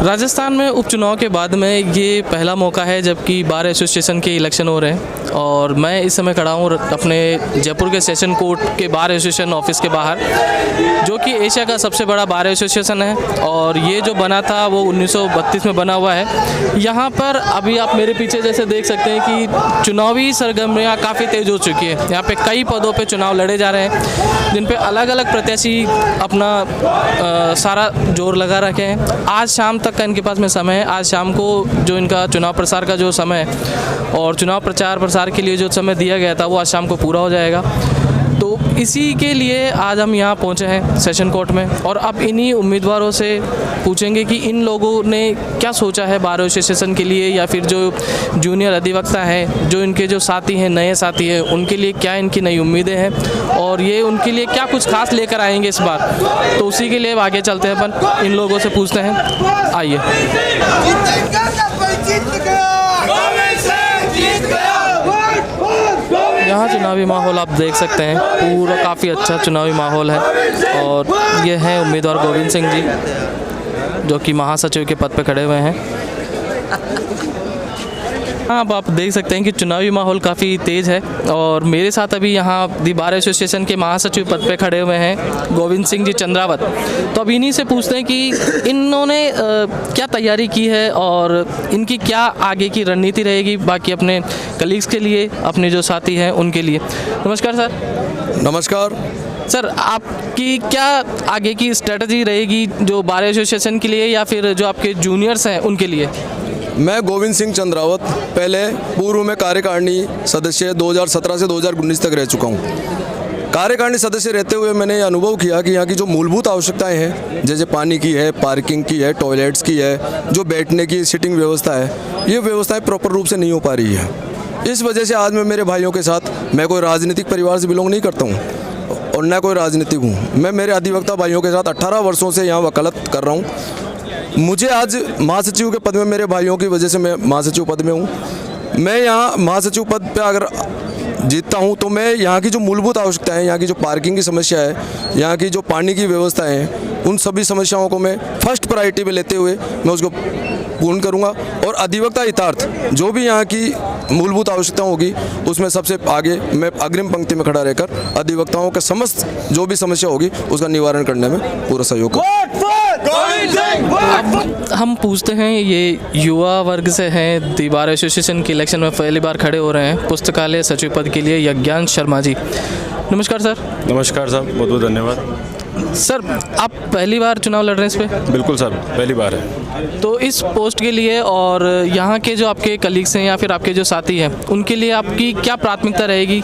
राजस्थान में उपचुनाव के बाद में ये पहला मौका है जबकि बार एसोसिएशन के इलेक्शन हो रहे हैं और मैं इस समय खड़ा हूँ अपने जयपुर के सेशन कोर्ट के बार एसोसिएशन ऑफिस के बाहर, जो कि एशिया का सबसे बड़ा बार एसोसिएशन है और ये जो बना था वो 1932 में बना हुआ है। यहाँ पर अभी आप मेरे पीछे जैसे देख सकते हैं कि चुनावी सरगर्मियाँ काफ़ी तेज़ हो चुकी है। यहाँ पे कई पदों पे चुनाव लड़े जा रहे हैं जिन पे अलग अलग प्रत्याशी अपना सारा जोर लगा रखे हैं। आज शाम तक का इनके पास में समय है। आज शाम को जो इनका चुनाव प्रसार का जो समय है और चुनाव प्रचार प्रसार के लिए जो समय दिया गया था वो आज शाम को पूरा हो जाएगा। तो इसी के लिए आज हम यहाँ पहुँचे हैं सेशन कोर्ट में और अब इन्हीं उम्मीदवारों से पूछेंगे कि इन लोगों ने क्या सोचा है बार एसोसिएशन के लिए, या फिर जो जूनियर अधिवक्ता हैं, जो इनके जो साथी हैं, नए साथी हैं, उनके लिए क्या इनकी नई उम्मीदें हैं और ये उनके लिए क्या कुछ खास लेकर आएंगे इस बार। तो उसी के लिए आगे चलते हैं, अपन इन लोगों से पूछते हैं। आइए। यहाँ चुनावी माहौल आप देख सकते हैं, पूरा काफ़ी अच्छा चुनावी माहौल है और ये हैं उम्मीदवार गोविंद सिंह जी जो कि महासचिव के पद पे खड़े हुए हैं। हाँ, अब आप देख सकते हैं कि चुनावी माहौल काफ़ी तेज़ है और मेरे साथ अभी यहाँ दी बार एसोसिएशन के महासचिव पद पे खड़े हुए हैं गोविंद सिंह जी चंद्रावत। तो अब इन्हीं से पूछते हैं कि इन्होंने क्या तैयारी की है और इनकी क्या आगे की रणनीति रहेगी बाकी अपने कलीग्स के लिए, अपने जो साथी हैं उनके लिए। नमस्कार सर। नमस्कार सर, आपकी क्या आगे की स्ट्रेटजी रहेगी जो बार एसोसिएशन के लिए या फिर जो आपके जूनियर्स हैं उनके लिए? मैं गोविंद सिंह चंद्रावत पहले पूर्व में कार्यकारिणी सदस्य 2017 से 2019 तक रह चुका हूँ। कार्यकारिणी सदस्य रहते हुए मैंने ये अनुभव किया कि यहाँ की जो मूलभूत आवश्यकताएं हैं, जैसे पानी की है, पार्किंग की है, टॉयलेट्स की है, जो बैठने की सिटिंग व्यवस्था है, ये व्यवस्थाएं प्रॉपर रूप से नहीं हो पा रही है। इस वजह से आज मैं मेरे भाइयों के साथ, मैं कोई राजनीतिक परिवार से बिलोंग नहीं करता हूँ और न कोई राजनीतिक हूँ। मैं मेरे अधिवक्ता भाइयों के साथ 18 वर्षों से यहाँ वकालत कर रहा हूँ। मुझे आज महासचिव के पद में, मेरे भाइयों की वजह से मैं महासचिव पद में हूँ। मैं यहाँ महासचिव पद पे अगर जीतता हूँ तो मैं यहाँ की जो मूलभूत आवश्यकता है, यहाँ की जो पार्किंग की समस्या है, यहाँ की जो पानी की व्यवस्था है, उन सभी समस्याओं को मैं फर्स्ट प्रायोरिटी पे लेते हुए मैं उसको पूर्ण करूँगा और अधिवक्ता हितार्थ जो भी यहाँ की मूलभूत आवश्यकता होगी उसमें सबसे आगे मैं अग्रिम पंक्ति में खड़ा रहकर अधिवक्ताओं के समस्त जो भी समस्या होगी उसका निवारण करने में पूरा सहयोग करूँगा। अब हम पूछते हैं, ये युवा वर्ग से हैं, दी बार एसोसिएशन के इलेक्शन में पहली बार खड़े हो रहे हैं पुस्तकालय सचिव पद के लिए, यज्ञांश शर्मा जी। नमस्कार सर। नमस्कार साहब, बहुत बहुत धन्यवाद। सर, आप पहली बार चुनाव लड़ रहे हैं इस पे? बिल्कुल सर, पहली बार है। तो इस पोस्ट के लिए और यहाँ के जो आपके कलीग्स हैं या फिर आपके जो साथी हैं उनके लिए आपकी क्या प्राथमिकता रहेगी?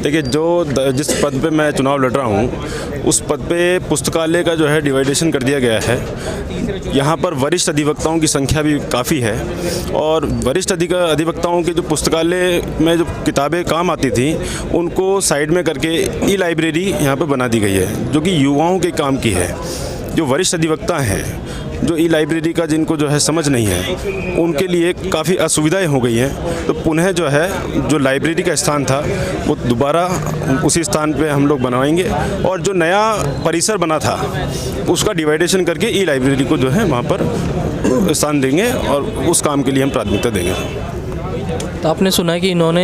देखिए, जिस पद पे मैं चुनाव लड़ रहा हूँ उस पद पे पुस्तकालय का जो है डिवाइडेशन कर दिया गया है। यहाँ पर वरिष्ठ अधिवक्ताओं की संख्या भी काफ़ी है और वरिष्ठ अधिवक्ताओं के जो पुस्तकालय में जो किताबें काम आती थी उनको साइड में करके ई लाइब्रेरी यहाँ पर बना दी गई है जो कि युवाओं के काम की है। जो वरिष्ठ अधिवक्ता हैं, जो ई लाइब्रेरी का जिनको जो है समझ नहीं है, उनके लिए काफ़ी असुविधाएं हो गई हैं। तो पुनः जो है जो लाइब्रेरी का स्थान था वो दोबारा उसी स्थान पे हम लोग बनवाएंगे और जो नया परिसर बना था उसका डिवाइडेशन करके ई लाइब्रेरी को जो है वहाँ पर स्थान देंगे और उस काम के लिए हम प्राथमिकता देंगे। तो आपने सुना है कि इन्होंने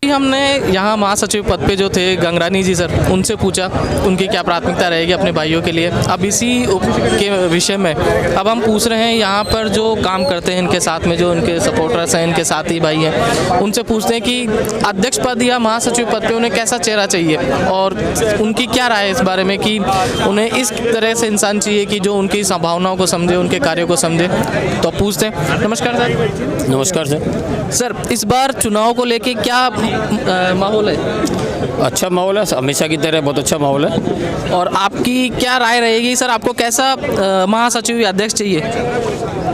अभी हमने यहाँ महासचिव पद पे जो थे गंगरानी जी सर, उनसे पूछा उनकी क्या प्राथमिकता रहेगी अपने भाइयों के लिए। अब इसी के विषय में अब हम पूछ रहे हैं यहाँ पर जो काम करते हैं इनके साथ में, जो उनके सपोर्टर्स हैं, इनके साथी भाई हैं, उनसे पूछते हैं कि अध्यक्ष पद या महासचिव पद पे उन्हें कैसा चेहरा चाहिए और उनकी क्या राय है इस बारे में कि उन्हें इस तरह से इंसान चाहिए कि जो उनकी संभावनाओं को समझे, उनके कार्यों को समझे। तो पूछते हैं। नमस्कार सर। नमस्कार सर। सर, इस बार चुनाव को लेके क्या माहौल है? अच्छा माहौल है, हमेशा की तरह बहुत अच्छा माहौल है। और आपकी क्या राय रहेगी सर, आपको कैसा महासचिव या अध्यक्ष चाहिए?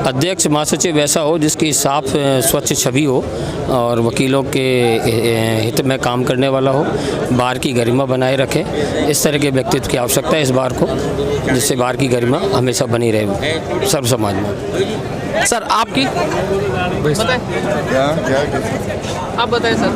अध्यक्ष महासचिव ऐसा हो जिसकी साफ स्वच्छ छवि हो और वकीलों के हित में काम करने वाला हो, बार की गरिमा बनाए रखे। इस तरह के व्यक्तित्व की आवश्यकता है इस बार को, जिससे बार की गरिमा हमेशा बनी रहे सर्व समाज में। सर आपकी बताएं। आप बताएं सर।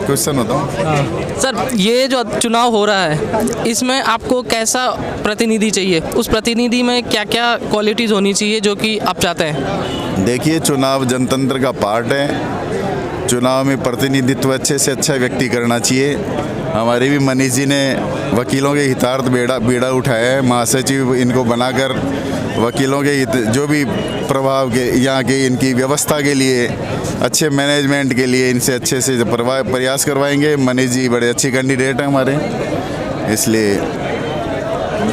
क्वेश्चन बताऊँ? सर, ये जो चुनाव हो रहा है इसमें आपको कैसा प्रतिनिधि चाहिए? उस प्रतिनिधि में क्या क्या क्वालिटीज़ होनी चाहिए जो कि आप चाहते हैं? देखिए, चुनाव जनतंत्र का पार्ट है। चुनाव में प्रतिनिधित्व अच्छे से अच्छा व्यक्ति करना चाहिए। हमारे भी मनीष जी ने वकीलों के हितार्थ बीड़ा उठाया है। महासचिव इनको बनाकर वकीलों के हित, जो भी प्रभाव के यहाँ के इनकी व्यवस्था के लिए, अच्छे मैनेजमेंट के लिए इनसे अच्छे से प्रयास करवाएंगे। मनीष जी बड़े अच्छे कैंडिडेट हैं हमारे, इसलिए।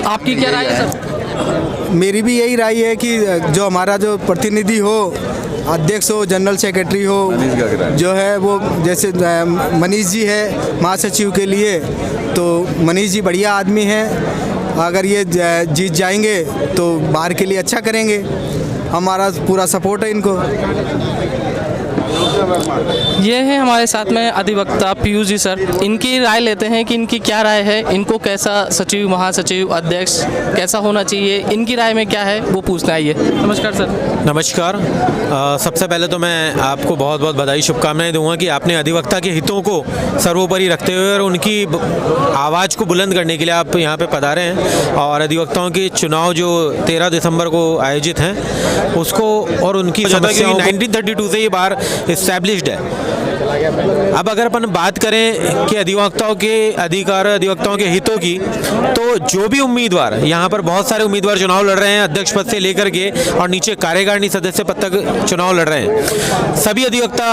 आपकी क्या राय है सर? मेरी भी यही राय है कि जो हमारा जो प्रतिनिधि हो, अध्यक्ष हो, जनरल सेक्रेटरी हो, जो है वो जैसे मनीष जी है महासचिव के लिए, तो मनीष जी बढ़िया आदमी हैं। अगर ये जीत जाएंगे तो बाहर के लिए अच्छा करेंगे। हमारा पूरा सपोर्ट है इनको। ये है हमारे साथ में अधिवक्ता पीयूष जी सर। इनकी राय लेते हैं कि इनकी क्या राय है, इनको कैसा सचिव, महासचिव, अध्यक्ष कैसा होना चाहिए, इनकी राय में क्या है वो पूछना आइए। नमस्कार सर। नमस्कार। सबसे पहले तो मैं आपको बहुत बहुत बधाई, शुभकामनाएं दूंगा कि आपने अधिवक्ता के हितों को सर्वोपरि रखते हुए और उनकी आवाज़ को बुलंद करने के लिए आप यहाँ पे पधारे हैं। और अधिवक्ताओं के चुनाव जो 13 दिसंबर को आयोजित हैं उसको और उनकी 1932 से ये बार इस्टेब्लिश्ड है। अब अगर अपन बात करें कि अधिवक्ताओं के अधिकार, अधिवक्ताओं के हितों की, तो जो भी उम्मीदवार, यहाँ पर बहुत सारे उम्मीदवार चुनाव लड़ रहे हैं, अध्यक्ष पद से लेकर के और नीचे कार्यकारिणी सदस्य पद तक चुनाव लड़ रहे हैं। सभी अधिवक्ता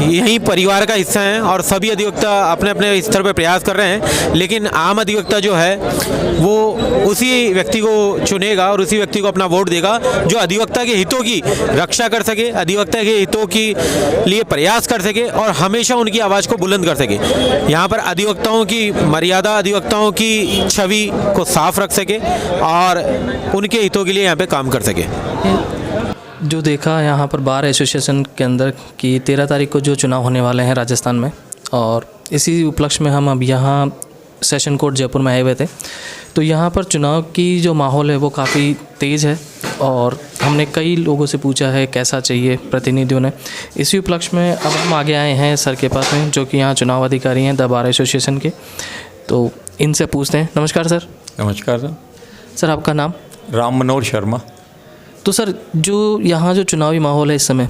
यही परिवार का हिस्सा हैं और सभी अधिवक्ता अपने अपने स्तर पर प्रयास कर रहे हैं। लेकिन आम अधिवक्ता जो है वो उसी व्यक्ति को चुनेगा और उसी व्यक्ति को अपना वोट देगा जो अधिवक्ता के हितों की रक्षा कर सके, अधिवक्ता के हितों की लिए प्रयास कर सके और हमेशा उनकी आवाज़ को बुलंद कर सके। यहाँ पर अधिवक्ताओं की मर्यादा, अधिवक्ताओं की छवि को साफ रख सके और उनके हितों के लिए यहाँ पे काम कर सके। जो देखा यहाँ पर बार एसोसिएशन के अंदर कि 13 तारीख को जो चुनाव होने वाले हैं राजस्थान में, और इसी उपलक्ष्य में हम अब यहाँ सेशन कोर्ट जयपुर में आए हुए थे। तो यहाँ पर चुनाव की जो माहौल है वो काफ़ी तेज़ है और हमने कई लोगों से पूछा है कैसा चाहिए प्रतिनिधियों ने। इसी उपलक्ष्य में अब हम आगे आए हैं सर के पास में, जो कि यहाँ चुनाव अधिकारी हैं द बार एसोसिएशन के। तो इनसे पूछते हैं। नमस्कार सर। नमस्कार सर। सर आपका नाम? राम मनोहर शर्मा। तो सर, जो यहाँ जो चुनावी माहौल है इस समय,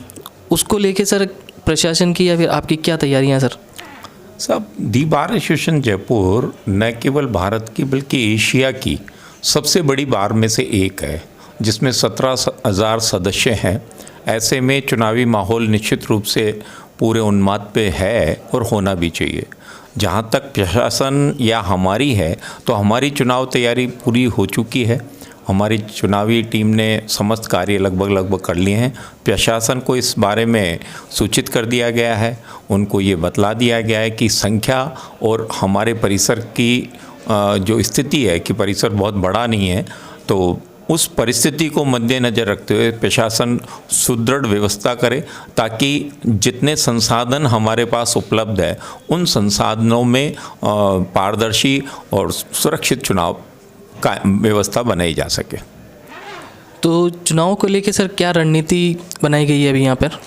उसको लेके सर प्रशासन की या फिर आपकी क्या तैयारियाँ हैं सर? सब दी बार एसोसिएशन जयपुर न केवल भारत की बल्कि एशिया की सबसे बड़ी बार में से एक है, जिसमें 17,000 सदस्य हैं। ऐसे में चुनावी माहौल निश्चित रूप से पूरे उन्माद पे है और होना भी चाहिए। जहाँ तक प्रशासन या हमारी है तो हमारी चुनाव तैयारी पूरी हो चुकी है। हमारी चुनावी टीम ने समस्त कार्य लगभग कर लिए हैं। प्रशासन को इस बारे में सूचित कर दिया गया है, उनको ये बतला दिया गया है कि संख्या और हमारे परिसर की जो स्थिति है कि परिसर बहुत बड़ा नहीं है, तो उस परिस्थिति को मद्देनज़र रखते हुए प्रशासन सुदृढ़ व्यवस्था करे ताकि जितने संसाधन हमारे पास उपलब्ध है उन संसाधनों में पारदर्शी और सुरक्षित चुनाव का व्यवस्था बनाई जा सके। तो चुनाव को लेकर सर क्या रणनीति बनाई गई है अभी यहाँ पर?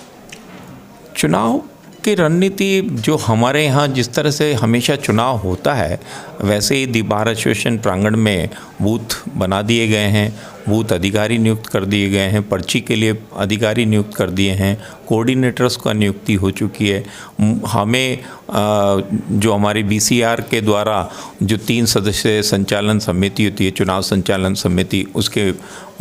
चुनाव की रणनीति जो हमारे यहाँ जिस तरह से हमेशा चुनाव होता है वैसे ही दी बार एसोसिएशन प्रांगण में बूथ बना दिए गए हैं। बूथ अधिकारी नियुक्त कर दिए गए हैं, पर्ची के लिए अधिकारी नियुक्त कर दिए हैं, कोऑर्डिनेटर्स का नियुक्ति हो चुकी है। हमें जो हमारी BCR के द्वारा जो 3 सदस्य संचालन समिति होती है, चुनाव संचालन समिति, उसके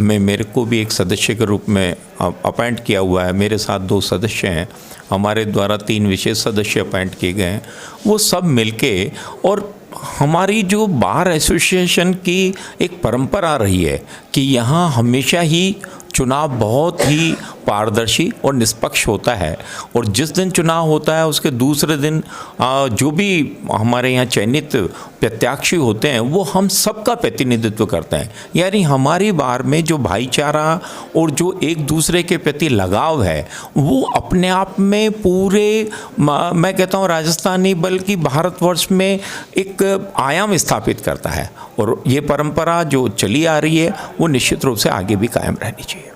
में मेरे को भी एक सदस्य के रूप में अपॉइंट किया हुआ है। मेरे साथ 2 सदस्य हैं, हमारे द्वारा 3 विशेष सदस्य अपॉइंट किए गए हैं। वो सब मिलके, और हमारी जो बार एसोसिएशन की एक परंपरा रही है कि यहाँ हमेशा ही चुनाव बहुत ही पारदर्शी और निष्पक्ष होता है, और जिस दिन चुनाव होता है उसके दूसरे दिन जो भी हमारे यहाँ चयनित प्रत्याशी होते हैं वो हम सबका प्रतिनिधित्व करते हैं। यानी हमारी बार में जो भाईचारा और जो एक दूसरे के प्रति लगाव है वो अपने आप में पूरे, मैं कहता हूँ राजस्थानी बल्कि भारतवर्ष में एक आयाम स्थापित करता है, और ये परंपरा जो चली आ रही है वो निश्चित रूप से आगे भी कायम रहनी चाहिए।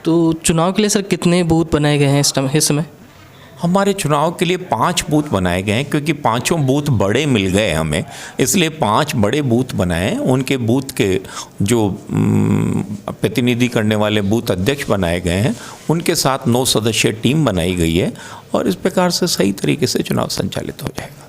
तो चुनाव के लिए सर कितने बूथ बनाए गए हैं इस समय? हमारे चुनाव के लिए 5 बूथ बनाए गए हैं, क्योंकि 5 बूथ बड़े मिल गए हमें, इसलिए 5 बड़े बूथ बनाए हैं। उनके बूथ के जो प्रतिनिधि करने वाले बूथ अध्यक्ष बनाए गए हैं, उनके साथ 9 सदस्यीय टीम बनाई गई है, और इस प्रकार से सही तरीके से चुनाव संचालित हो जाएगा।